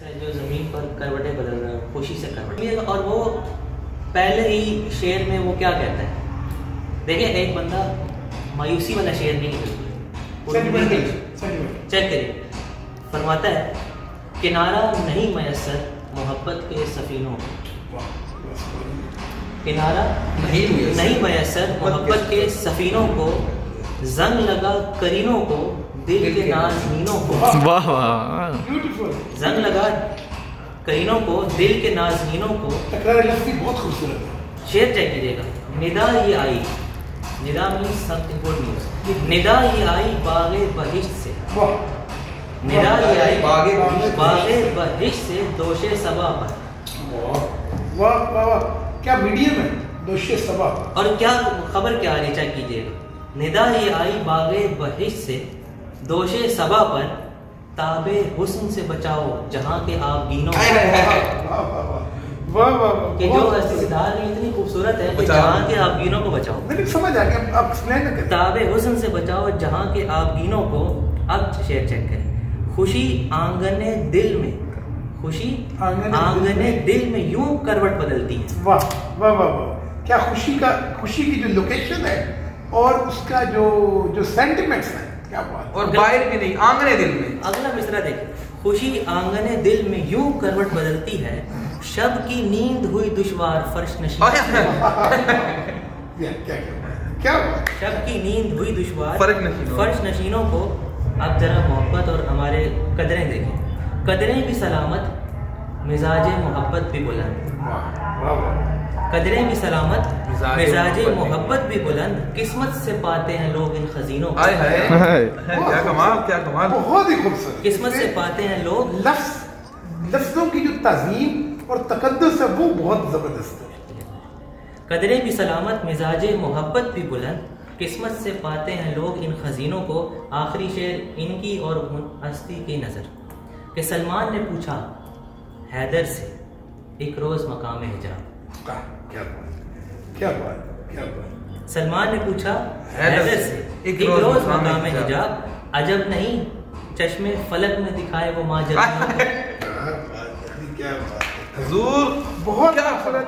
जो ज़मीन पर करवटें बदल रहा है, खुशी से करवटें। और वो पहले ही शेर में वो क्या कहता है, देखिए एक बंदा मायूसी वाला शेर नहीं है, चेक करिए। फरमाता है किनारा नहीं मयसर मोहब्बत के सफीनों को, किनारा नहीं मयसर मोहब्बत के सफीनों को, जंग लगा करीनों को दिल के नाज़नीनों को। वाह वाह, जंग लगा करीनों को दिल के नाज़नीनों को। बहुत खूबसूरत है। शेर चेक कीजिएगा। निदा ये आई, Nida means something good news. Nida ये आई बागे बहिश्त से, निदा ये आई बागे बहिश्त से दोशे सबा पर। वाह वाह वाह, क्या मीडियम है, दोशे सबा। और क्या खबर क्या आ रही, चेक कीजिएगा। निदा ये आई बागे बहिश्त से दोशे सबा पर, ताबे हुस्न से बचाओ जहाँ के आप गीनों कि जो हस्तीदार इतनी खूबसूरत है कि जहाँ के आप गीनों को बचाओ। मैंने समझ आ गया, अब एक्सप्लेन करें। ताबे हुस्न से बचाओ जहाँ के आप गीनों को। अब शेर चेक करें। खुशी आंगने दिल में, खुशी आंगने दिल में यूं करवट बदलती है। वाह वाह वाह वाह, क्या खुशी की जो लोकेशन है और उसका जो सेंटिमेंट्स है, क्या बात। और बाहर भी नहीं, आंगने दिल में। अगला मिसरा देखिए। खुशी आंगने दिल में यूं करवट बदलती है, शब की नींद हुई दुश्वार फर्श नशीन। क्या शब की नींद हुई दुश्वार फर्श नशीनों को। अब जरा मोहब्बत और हमारे कदरें देखें। कदरें भी सलामत मिजाजे मोहब्बत भी बुलंद, कदरें भी सलामत मिजाजे मोहब्बत भी बुलंद, किस्मत से पाते हैं लोग इन खजीनों को। क्या कमाल, क्या कमाल, बहुत ही खूबसूरत। किस्मत से पाते हैं लोग। लफ्ज़ों की जो तज़ीम और तकद्दुस है वो बहुत जबरदस्त है। कदरें भी सलामत मिजाजे मोहब्बत भी बुलंद, किस्मत से पाते हैं लोग इन खजीनों को। आखिरी शेर इनकी और हस्ती की नजर कि सलमान ने पूछा हैदर से एक रोज मकाम हिजाब। क्या बात, क्या बात, क्या बात। सलमान ने पूछा हैदर से एक रोज मकाम हिजाब, अजब नहीं चश्मे फलक में दिखाए वो माँ जब। क्या बात, हुजूर बहुत खूबसूरत।